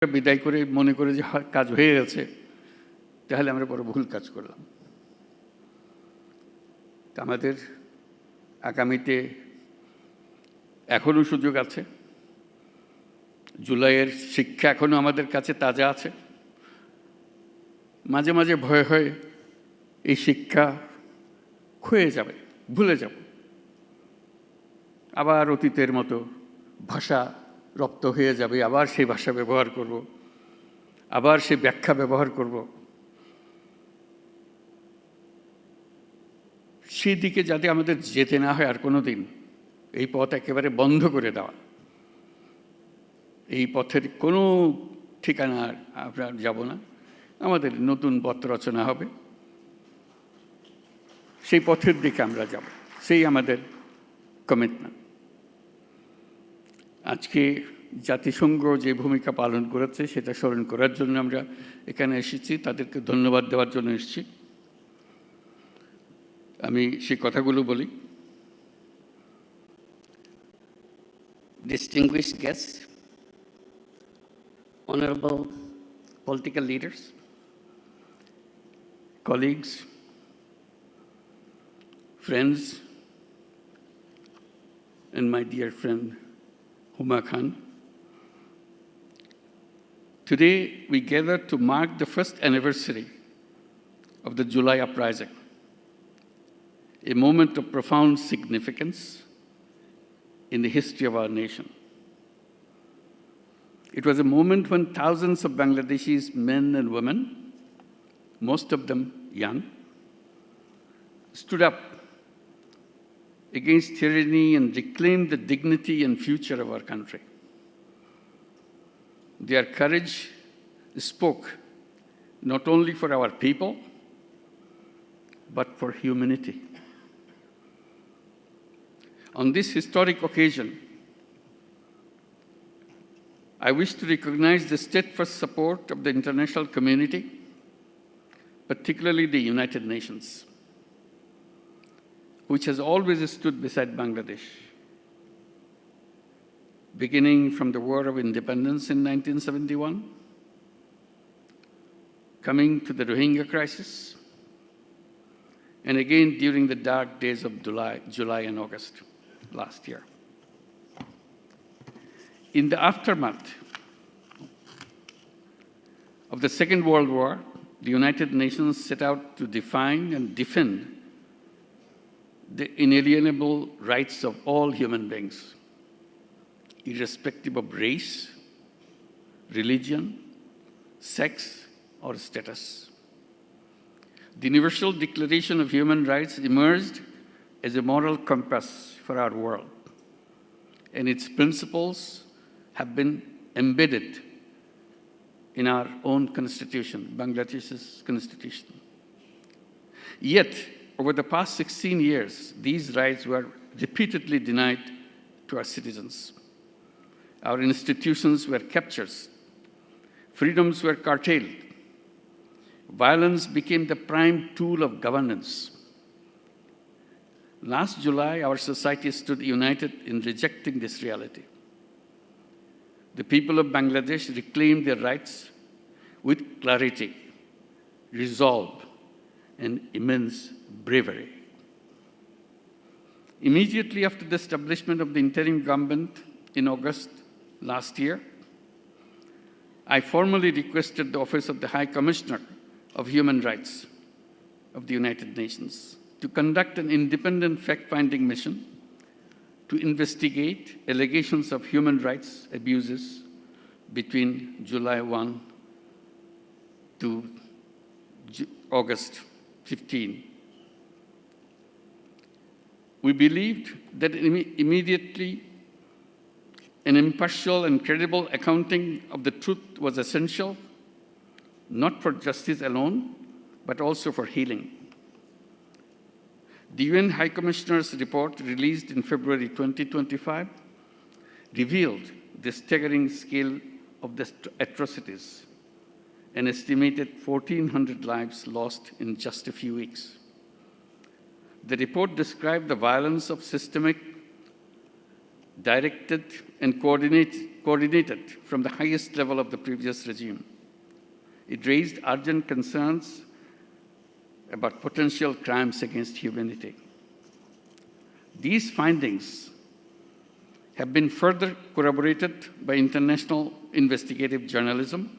বিদায় করে মনে করে যে কাজ হয়ে গেছে, তাহলে আমরা বড় ভুল কাজ করলাম। আমাদের আগামীতে এখনো সুযোগ আছে। জুলাইয়ের শিক্ষা এখনো আমাদের কাছে তাজা আছে। মাঝে মাঝে ভয় হয় এই শিক্ষা ক্ষয়ে যাবে, ভুলে যাব, আবার অতীতের মতো ভাষা রপ্ত হয়ে যাবে, আবার সেই ভাষা ব্যবহার করব, আবার সেই ব্যাখ্যা ব্যবহার করব। সেই দিকে যাতে আমাদের যেতে না হয় আর কোনো দিন, এই পথ একেবারে বন্ধ করে দেওয়া। এই পথের কোনো ঠিকানা আমরা যাব না, আমাদের নতুন পথ রচনা হবে, সেই পথের দিকে আমরা যাব, সেই আমাদের কমিটমেন্ট। আজকে জাতিসংঘ যে ভূমিকা পালন করেছে সেটা স্মরণ করার জন্য আমরা এখানে এসেছি, তাদেরকে ধন্যবাদ দেওয়ার জন্য এসেছি। আমি সেই কথাগুলো বলি। Distinguished guests, honorable political leaders, colleagues, friends, and my dear friend Huma Khan. Today we gather to mark the first anniversary of the July uprising, a moment of profound significance in the history of our nation. It was a moment when thousands of Bangladeshis, men and women, most of them young, stood up against tyranny and reclaimed the dignity and future of our country. Their courage spoke not only for our people, but for humanity. On this historic occasion, I wish to recognize the steadfast support of the international community, particularly the United Nations, which has always stood beside Bangladesh, beginning from the War of Independence in 1971, coming to the Rohingya crisis, and again during the dark days of July and August last year. In the aftermath of the Second World War, the United Nations set out to define and defend the inalienable rights of all human beings, irrespective of race, religion, sex, or status. The Universal Declaration of Human Rights emerged as a moral compass for our world, and its principles have been embedded in our own constitution, Bangladesh's constitution. Yet, over the past 16 years, these rights were repeatedly denied to our citizens. Our institutions were captured, freedoms were curtailed, violence became the prime tool of governance. Last July, our society stood united in rejecting this reality. The people of Bangladesh reclaimed their rights with clarity, resolve, and immense bravery. Immediately after the establishment of the interim government in August last year, I formally requested the Office of the High Commissioner of Human Rights of the United Nations to conduct an independent fact-finding mission to investigate allegations of human rights abuses between July 1 to August 15. We believed that immediately an impartial and credible accounting of the truth was essential, not for justice alone, but also for healing. The UN High Commissioner's report, released in February 2025, revealed the staggering scale of the atrocities, an estimated 1,400 lives lost in just a few weeks. The report described the violence of systemic directed and coordinated from the highest level of the previous regime. It raised urgent concerns about potential crimes against humanity. These findings have been further corroborated by international investigative journalism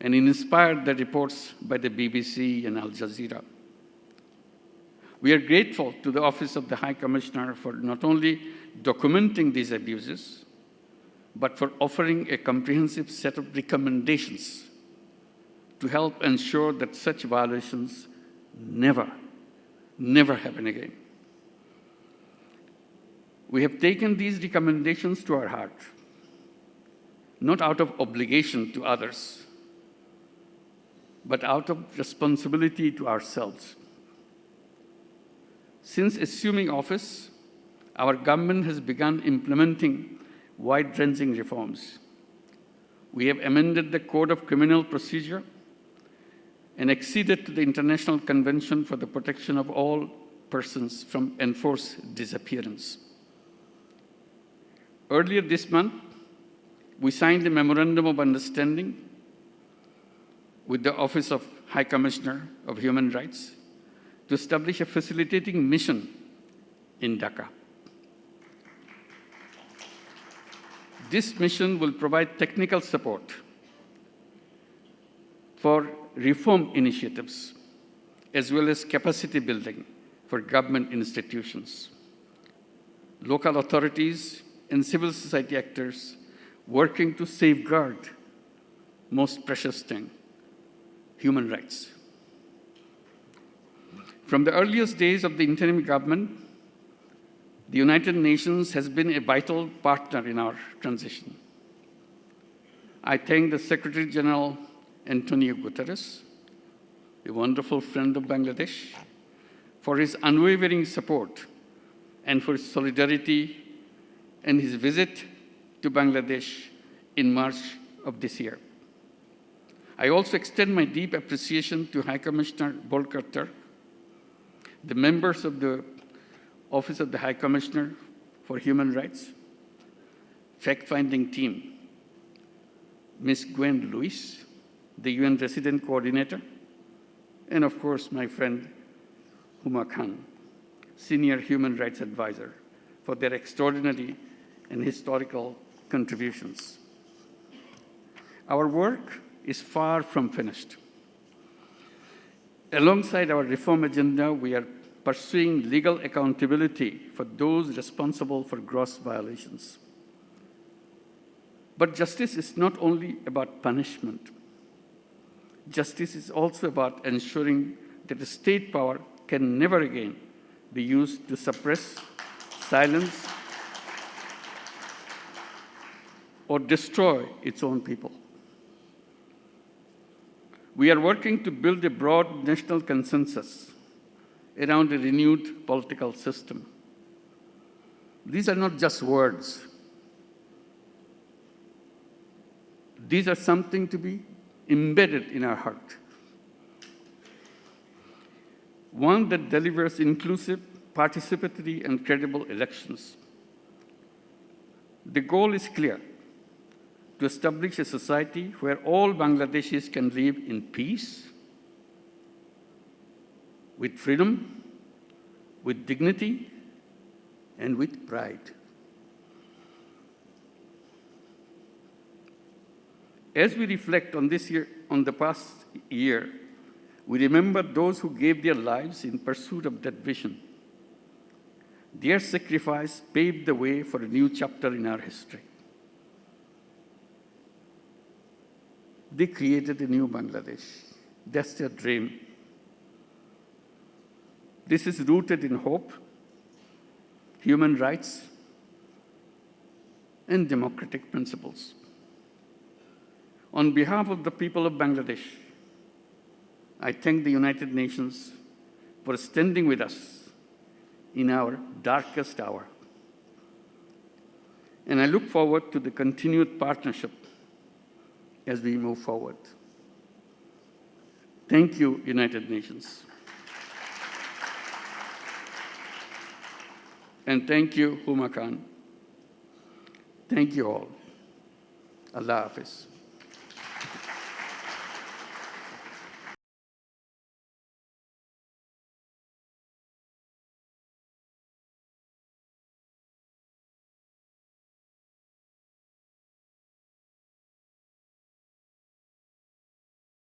and inspired the reports by the BBC and Al Jazeera. We are grateful to the Office of the High Commissioner for not only documenting these abuses, but for offering a comprehensive set of recommendations to help ensure that such violations never happen again. We have taken these recommendations to our heart, not out of obligation to others, but out of responsibility to ourselves. Since assuming office, our government has begun implementing wide-ranging reforms. We have amended the Code of Criminal Procedure and acceded to the International Convention for the Protection of All Persons from Enforced Disappearance. Earlier this month, we signed a Memorandum of Understanding with the Office of High Commissioner of Human Rights to establish a facilitating mission in Dhaka. This mission will provide technical support for reform initiatives, as well as capacity building for government institutions, local authorities, and civil society actors working to safeguard most precious thing, human rights. From the earliest days of the interim government, the United Nations has been a vital partner in our transition. I thank the Secretary General Antonio Guterres, a wonderful friend of Bangladesh, for his unwavering support and for his solidarity and his visit to Bangladesh in March of this year. I also extend my deep appreciation to High Commissioner Volker Turk, the members of the Office of the High Commissioner for Human Rights, fact-finding team, Ms. Gwen Lewis, the UN Resident Coordinator, and of course, my friend Huma Khan, Senior Human Rights Advisor, for their extraordinary and historical contributions. Our work is far from finished. Alongside our reform agenda, we are pursuing legal accountability for those responsible for gross violations. But justice is not only about punishment. Justice is also about ensuring that the state power can never again be used to suppress, silence, or destroy its own people. We are working to build a broad national consensus around a renewed political system. These are not just words. These are something to be embedded in our heart. One that delivers inclusive, participatory, and credible elections. The goal is clear: to establish a society where all Bangladeshis can live in peace, with freedom, with dignity, and with pride. As we reflect on the past year, we remember those who gave their lives in pursuit of that vision. Their sacrifice paved the way for a new chapter in our history. They created a new Bangladesh. That's their dream. This is rooted in hope, human rights, and democratic principles. On behalf of the people of Bangladesh, I thank the United Nations for standing with us in our darkest hour. And I look forward to the continued partnership as we move forward. Thank you, United Nations. and thank you, Huma Khan. Thank you all. Allah Hafiz.